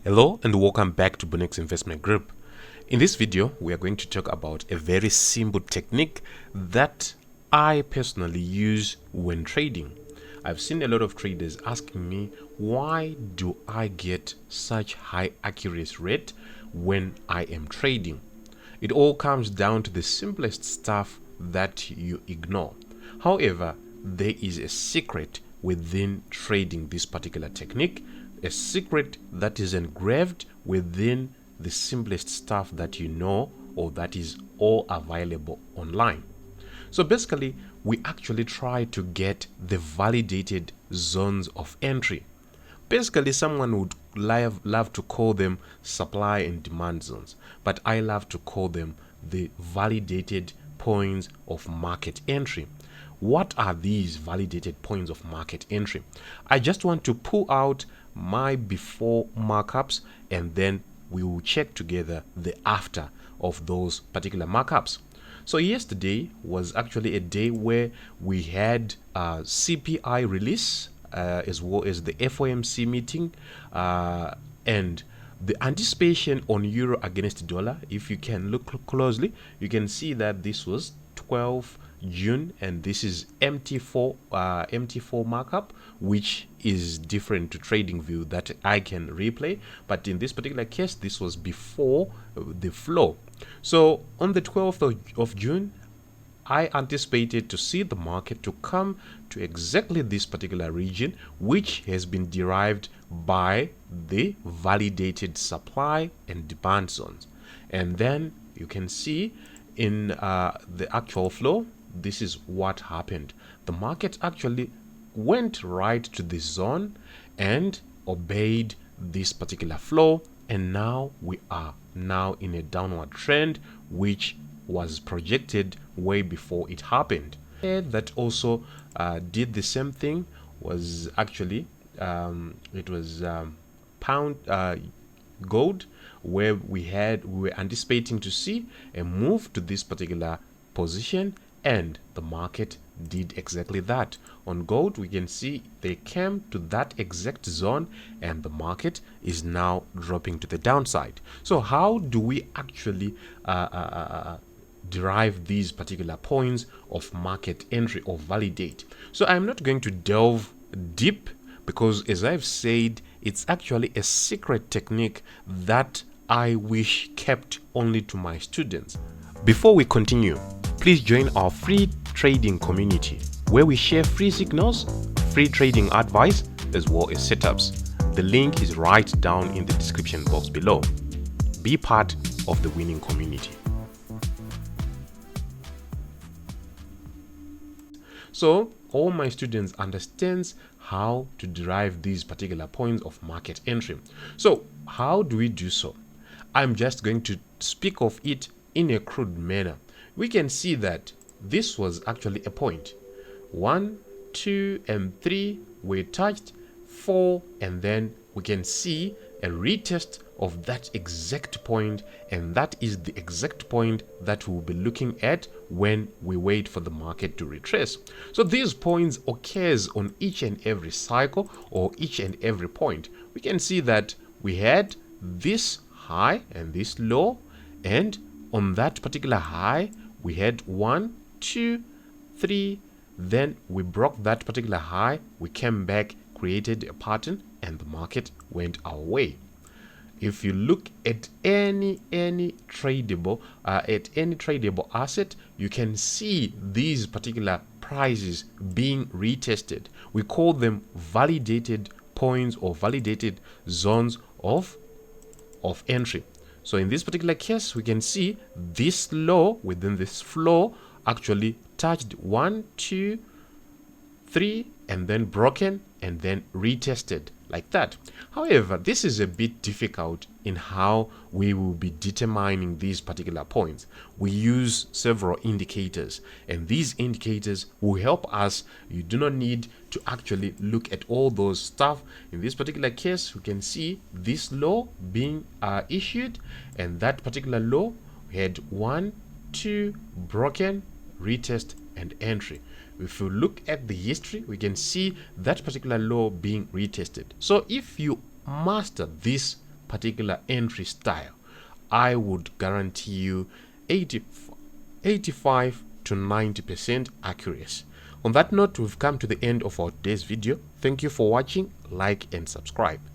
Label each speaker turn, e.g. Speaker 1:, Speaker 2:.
Speaker 1: Hello and welcome back to Bunnex Investment Group. In this video, we are going to talk about a very simple technique that I personally use when trading. I've seen a lot of traders asking me, why do I get such high accuracy rate when I am trading? It all comes down to the simplest stuff that you ignore. However, there is a secret within trading this particular technique, a secret that is engraved within the simplest stuff that you know or that is all available online. So basically, we actually try to get the validated zones of entry. Basically, someone would love to call them supply and demand zones, but I love to call them the validated points of market entry. What are these validated points of market entry? I just want to pull out my before markups and then we will check together the after of those particular markups. So yesterday was actually a day where we had CPI release as well as the FOMC meeting and the anticipation on euro against dollar. If you can look closely, you can see that this was 12 June and this is MT4 markup, which is different to trading view that I can replay, but in this particular case this was before the flow. So on the 12th of June, I anticipated to see the market to come to exactly this particular region, which has been derived by the validated supply and demand zones. And then you can see in the actual flow, this is what happened. The market actually went right to this zone and obeyed this particular flow, and now we are now in a downward trend, which was projected way before it happened. That also did the same thing was actually it was pound gold, where we were anticipating to see a move to this particular position, and the market did exactly that. On gold, we can see they came to that exact zone and the market is now dropping to the downside. So how do we actually derive these particular points of market entry or validate? So I'm not going to delve deep because, as I've said, it's actually a secret technique that I wish kept only to my students. Before we continue, please join our free trading community where we share free signals, free trading advice, as well as setups. The link is right down in the description box below. Be part of the winning community. So all my students understands how to derive these particular points of market entry. So how do we do so? I'm just going to speak of it in a crude manner. We can see that this was actually a point. 1, 2, and 3 were touched, 4, and then we can see a retest of that exact point, and that is the exact point that we'll be looking at when we wait for the market to retrace. So these points occurs on each and every cycle or each and every point. We can see that we had this high and this low, and on that particular high we had 1, 2, 3, then we broke that particular high, we came back, created a pattern, and the market went our way. If you look at any tradable asset, you can see these particular prices being retested. We call them validated points or validated zones of entry. So in this particular case, we can see this low within this flow actually touched 1, 2, 3, and then broken and then retested like that. However, this is a bit difficult in how we will be determining these particular points. We use several indicators, and these indicators will help us. You do not need to actually look at all those stuff. In this particular case, we can see this low being issued, and that particular low had 1, 2 broken, retest, and entry. If you look at the history, we can see that particular low being retested. So if you master this particular entry style, I would guarantee you 85 to 90% accuracy. On that note, we've come to the end of our today's video. Thank you for watching. Like and subscribe.